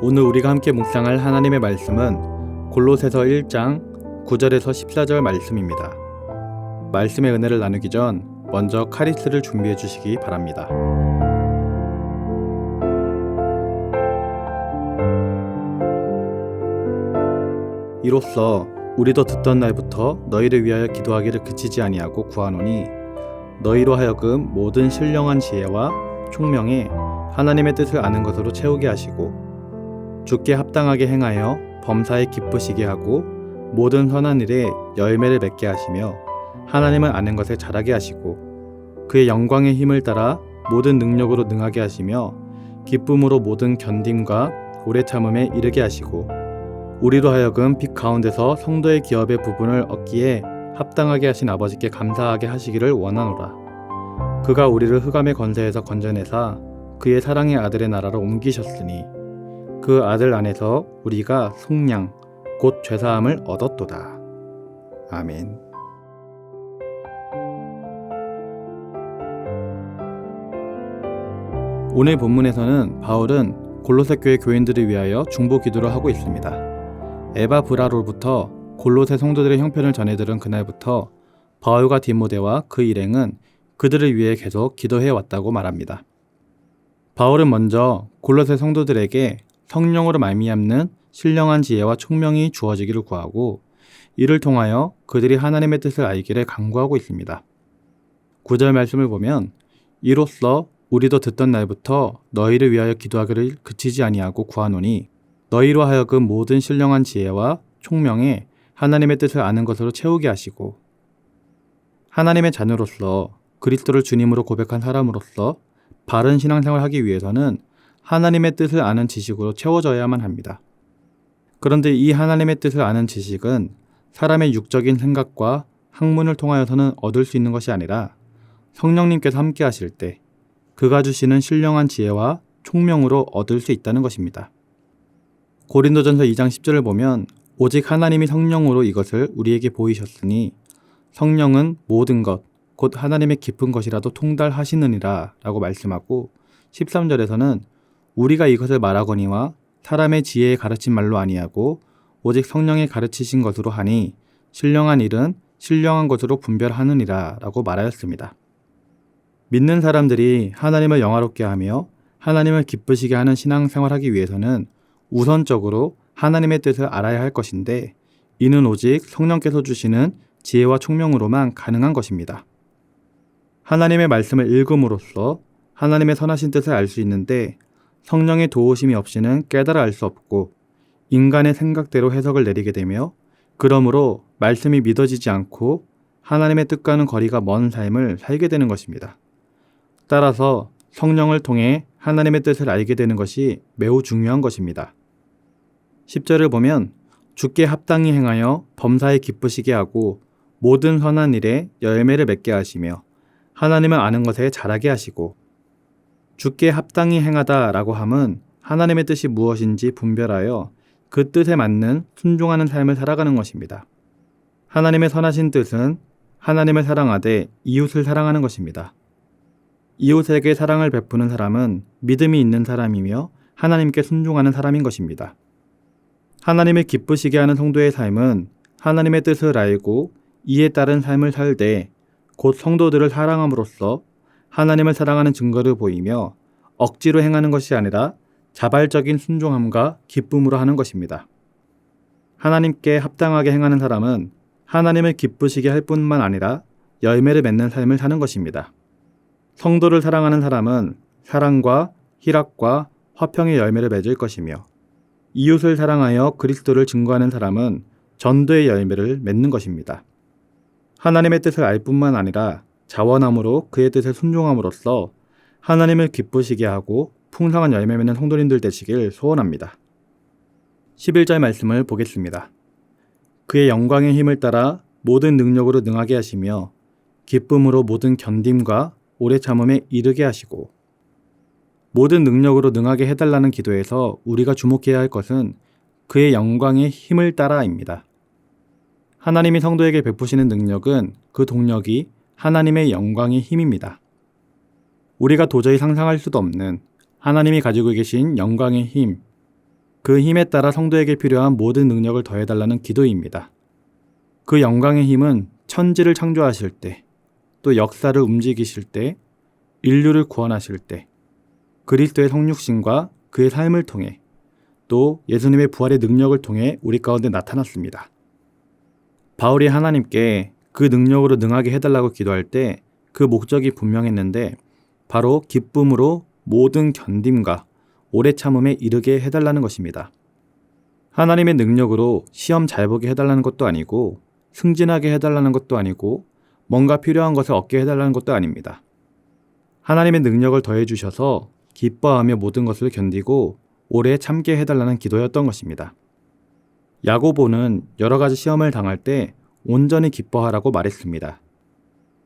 오늘 우리가 함께 묵상할 하나님의 말씀은 골로새서 1장 9절에서 14절 말씀입니다. 말씀의 은혜를 나누기 전 먼저 카리스를 준비해 주시기 바랍니다. 이로써 우리도 듣던 날부터 너희를 위하여 기도하기를 그치지 아니하고 구하노니 너희로 하여금 모든 신령한 지혜와 총명에 하나님의 뜻을 아는 것으로 채우게 하시고 주께 합당하게 행하여 범사에 기쁘시게 하고 모든 선한 일에 열매를 맺게 하시며 하나님을 아는 것에 자라게 하시고 그의 영광의 힘을 따라 모든 능력으로 능하게 하시며 기쁨으로 모든 견딤과 오래 참음에 이르게 하시고 우리로 하여금 빛 가운데서 성도의 기업의 부분을 얻기에 합당하게 하신 아버지께 감사하게 하시기를 원하노라. 그가 우리를 흑암의 권세에서 건져내사 그의 사랑의 아들의 나라로 옮기셨으니 그 아들 안에서 우리가 속량 곧 죄사함을 얻었도다. 아멘. 오늘 본문에서는 바울은 골로새 교회 교인들을 위하여 중보 기도를 하고 있습니다. 에바브라로부터 골로새 성도들의 형편을 전해 들은 그날부터 바울과 디모데와 그 일행은 그들을 위해 계속 기도해 왔다고 말합니다. 바울은 먼저 골로새 성도들에게 성령으로 말미암는 신령한 지혜와 총명이 주어지기를 구하고 이를 통하여 그들이 하나님의 뜻을 알기를 간구하고 있습니다. 9절 말씀을 보면 이로써 우리도 듣던 날부터 너희를 위하여 기도하기를 그치지 아니하고 구하노니 너희로 하여금 모든 신령한 지혜와 총명에 하나님의 뜻을 아는 것으로 채우게 하시고 하나님의 자녀로서 그리스도를 주님으로 고백한 사람으로서 바른 신앙생활을 하기 위해서는 하나님의 뜻을 아는 지식으로 채워져야만 합니다. 그런데 이 하나님의 뜻을 아는 지식은 사람의 육적인 생각과 학문을 통하여서는 얻을 수 있는 것이 아니라 성령님께서 함께 하실 때 그가 주시는 신령한 지혜와 총명으로 얻을 수 있다는 것입니다. 고린도전서 2장 10절을 보면 오직 하나님이 성령으로 이것을 우리에게 보이셨으니 성령은 모든 것, 곧 하나님의 깊은 것이라도 통달하시느니라 라고 말씀하고 13절에서는 우리가 이것을 말하거니와 사람의 지혜에 가르친 말로 아니하고 오직 성령이 가르치신 것으로 하니 신령한 일은 신령한 것으로 분별하느니라 라고 말하였습니다. 믿는 사람들이 하나님을 영화롭게 하며 하나님을 기쁘시게 하는 신앙생활하기 위해서는 우선적으로 하나님의 뜻을 알아야 할 것인데 이는 오직 성령께서 주시는 지혜와 총명으로만 가능한 것입니다. 하나님의 말씀을 읽음으로써 하나님의 선하신 뜻을 알 수 있는데 성령의 도우심이 없이는 깨달아 알 수 없고 인간의 생각대로 해석을 내리게 되며 그러므로 말씀이 믿어지지 않고 하나님의 뜻과는 거리가 먼 삶을 살게 되는 것입니다. 따라서 성령을 통해 하나님의 뜻을 알게 되는 것이 매우 중요한 것입니다. 10절을 보면 주께 합당히 행하여 범사에 기쁘시게 하고 모든 선한 일에 열매를 맺게 하시며 하나님을 아는 것에 자라게 하시고 주께 합당히 행하다 라고 함은 하나님의 뜻이 무엇인지 분별하여 그 뜻에 맞는 순종하는 삶을 살아가는 것입니다. 하나님의 선하신 뜻은 하나님을 사랑하되 이웃을 사랑하는 것입니다. 이웃에게 사랑을 베푸는 사람은 믿음이 있는 사람이며 하나님께 순종하는 사람인 것입니다. 하나님을 기쁘시게 하는 성도의 삶은 하나님의 뜻을 알고 이에 따른 삶을 살되 곧 성도들을 사랑함으로써 하나님을 사랑하는 증거를 보이며 억지로 행하는 것이 아니라 자발적인 순종함과 기쁨으로 하는 것입니다. 하나님께 합당하게 행하는 사람은 하나님을 기쁘시게 할 뿐만 아니라 열매를 맺는 삶을 사는 것입니다. 성도를 사랑하는 사람은 사랑과 희락과 화평의 열매를 맺을 것이며 이웃을 사랑하여 그리스도를 증거하는 사람은 전도의 열매를 맺는 것입니다. 하나님의 뜻을 알 뿐만 아니라 자원함으로 그의 뜻에 순종함으로써 하나님을 기쁘시게 하고 풍성한 열매 맺는 성도님들 되시길 소원합니다. 11절 말씀을 보겠습니다. 그의 영광의 힘을 따라 모든 능력으로 능하게 하시며 기쁨으로 모든 견딤과 오래 참음에 이르게 하시고 모든 능력으로 능하게 해달라는 기도에서 우리가 주목해야 할 것은 그의 영광의 힘을 따라입니다. 하나님이 성도에게 베푸시는 능력은 그 동력이 하나님의 영광의 힘입니다. 우리가 도저히 상상할 수도 없는 하나님이 가지고 계신 영광의 힘, 그 힘에 따라 성도에게 필요한 모든 능력을 더해달라는 기도입니다. 그 영광의 힘은 천지를 창조하실 때, 또 역사를 움직이실 때, 인류를 구원하실 때, 그리스도의 성육신과 그의 삶을 통해, 또 예수님의 부활의 능력을 통해 우리 가운데 나타났습니다. 바울이 하나님께 그 능력으로 능하게 해달라고 기도할 때 그 목적이 분명했는데 바로 기쁨으로 모든 견딤과 오래 참음에 이르게 해달라는 것입니다. 하나님의 능력으로 시험 잘 보게 해달라는 것도 아니고 승진하게 해달라는 것도 아니고 뭔가 필요한 것을 얻게 해달라는 것도 아닙니다. 하나님의 능력을 더해주셔서 기뻐하며 모든 것을 견디고 오래 참게 해달라는 기도였던 것입니다. 야고보는 여러 가지 시험을 당할 때 온전히 기뻐하라고 말했습니다.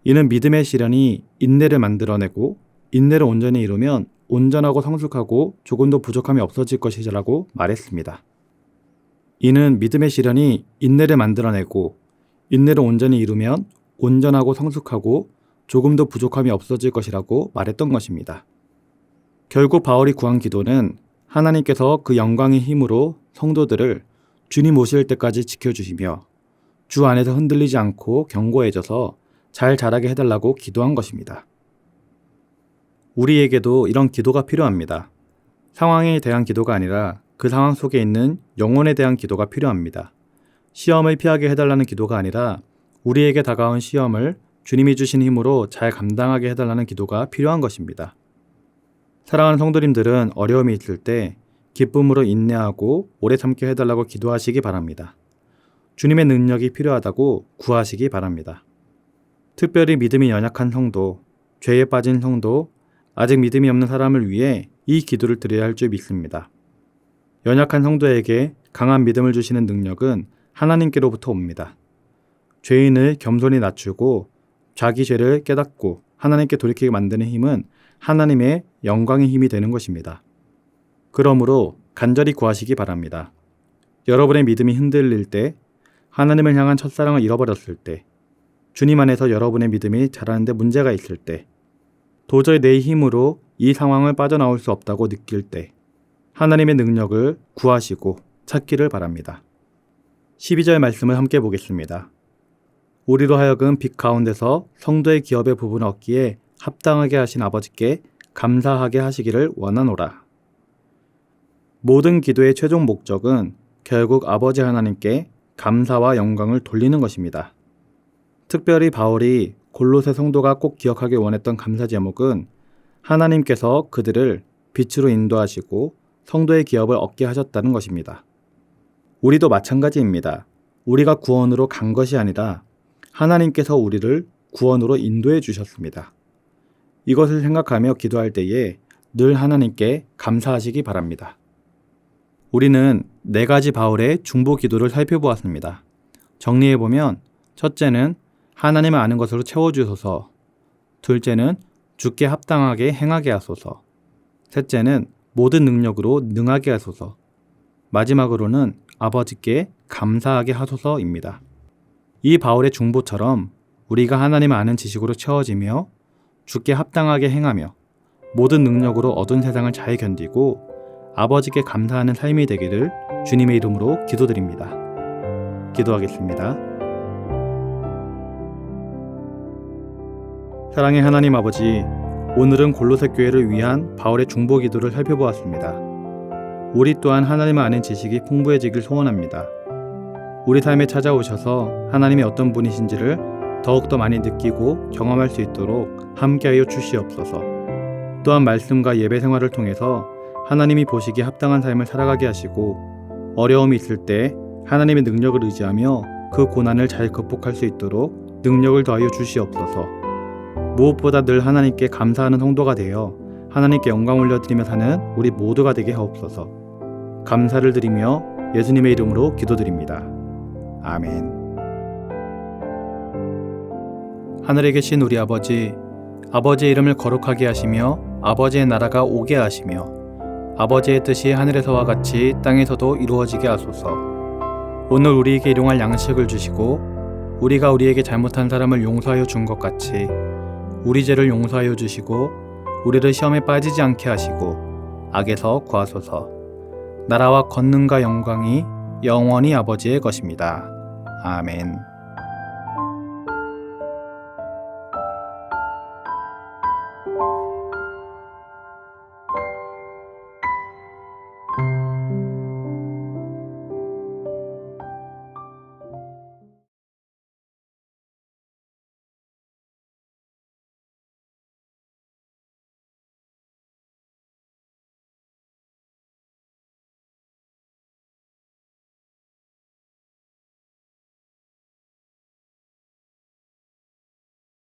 이는 믿음의 시련이 인내를 만들어내고 인내를 온전히 이루면 온전하고 성숙하고 조금도 부족함이 없어질 것이라고 말했습니다. 이는 믿음의 시련이 인내를 만들어내고 인내를 온전히 이루면 온전하고 성숙하고 조금도 부족함이 없어질 것이라고 말했던 것입니다. 결국 바울이 구한 기도는 하나님께서 그 영광의 힘으로 성도들을 주님 오실 때까지 지켜주시며 주 안에서 흔들리지 않고 견고해져서 잘 자라게 해달라고 기도한 것입니다. 우리에게도 이런 기도가 필요합니다. 상황에 대한 기도가 아니라 그 상황 속에 있는 영혼에 대한 기도가 필요합니다. 시험을 피하게 해달라는 기도가 아니라 우리에게 다가온 시험을 주님이 주신 힘으로 잘 감당하게 해달라는 기도가 필요한 것입니다. 사랑하는 성도님들은 어려움이 있을 때 기쁨으로 인내하고 오래 참게 해달라고 기도하시기 바랍니다. 주님의 능력이 필요하다고 구하시기 바랍니다. 특별히 믿음이 연약한 성도, 죄에 빠진 성도, 아직 믿음이 없는 사람을 위해 이 기도를 드려야 할 줄 믿습니다. 연약한 성도에게 강한 믿음을 주시는 능력은 하나님께로부터 옵니다. 죄인을 겸손히 낮추고 자기 죄를 깨닫고 하나님께 돌이키게 만드는 힘은 하나님의 영광의 힘이 되는 것입니다. 그러므로 간절히 구하시기 바랍니다. 여러분의 믿음이 흔들릴 때, 하나님을 향한 첫사랑을 잃어버렸을 때, 주님 안에서 여러분의 믿음이 자라는데 문제가 있을 때, 도저히 내 힘으로 이 상황을 빠져나올 수 없다고 느낄 때, 하나님의 능력을 구하시고 찾기를 바랍니다. 12절 말씀을 함께 보겠습니다. 우리로 하여금 빛 가운데서 성도의 기업의 부분을 얻기에 합당하게 하신 아버지께 감사하게 하시기를 원하노라. 모든 기도의 최종 목적은 결국 아버지 하나님께 감사와 영광을 돌리는 것입니다. 특별히 바울이 골로새 성도가 꼭 기억하길 원했던 감사 제목은 하나님께서 그들을 빛으로 인도하시고 성도의 기업을 얻게 하셨다는 것입니다. 우리도 마찬가지입니다. 우리가 구원으로 간 것이 아니라 하나님께서 우리를 구원으로 인도해 주셨습니다. 이것을 생각하며 기도할 때에 늘 하나님께 감사하시기 바랍니다. 우리는 4가지 바울의 중보 기도를 살펴보았습니다. 정리해보면 첫째는 하나님을 아는 것으로 채워주소서, 둘째는 주께 합당하게 행하게 하소서, 셋째는 모든 능력으로 능하게 하소서, 마지막으로는 아버지께 감사하게 하소서입니다. 이 바울의 중보처럼 우리가 하나님을 아는 지식으로 채워지며 주께 합당하게 행하며 모든 능력으로 어두운 세상을 잘 견디고 아버지께 감사하는 삶이 되기를 주님의 이름으로 기도드립니다. 기도하겠습니다. 사랑의 하나님 아버지, 오늘은 골로새 교회를 위한 바울의 중보 기도를 살펴보았습니다. 우리 또한 하나님을 아는 지식이 풍부해지길 소원합니다. 우리 삶에 찾아오셔서 하나님이 어떤 분이신지를 더욱더 많이 느끼고 경험할 수 있도록 함께하여 주시옵소서. 또한 말씀과 예배 생활을 통해서 하나님이 보시기에 합당한 삶을 살아가게 하시고 어려움이 있을 때 하나님의 능력을 의지하며 그 고난을 잘 극복할 수 있도록 능력을 더하여 주시옵소서. 무엇보다 늘 하나님께 감사하는 성도가 되어 하나님께 영광 올려드리며 사는 우리 모두가 되게 하옵소서. 감사를 드리며 예수님의 이름으로 기도드립니다. 아멘. 하늘에 계신 우리 아버지, 아버지의 이름을 거룩하게 하시며 아버지의 나라가 오게 하시며 아버지의 뜻이 하늘에서와 같이 땅에서도 이루어지게 하소서. 오늘 우리에게 일용할 양식을 주시고 우리가 우리에게 잘못한 사람을 용서하여 준 것 같이 우리 죄를 용서하여 주시고 우리를 시험에 빠지지 않게 하시고 악에서 구하소서. 나라와 권능과 영광이 영원히 아버지의 것입니다. 아멘.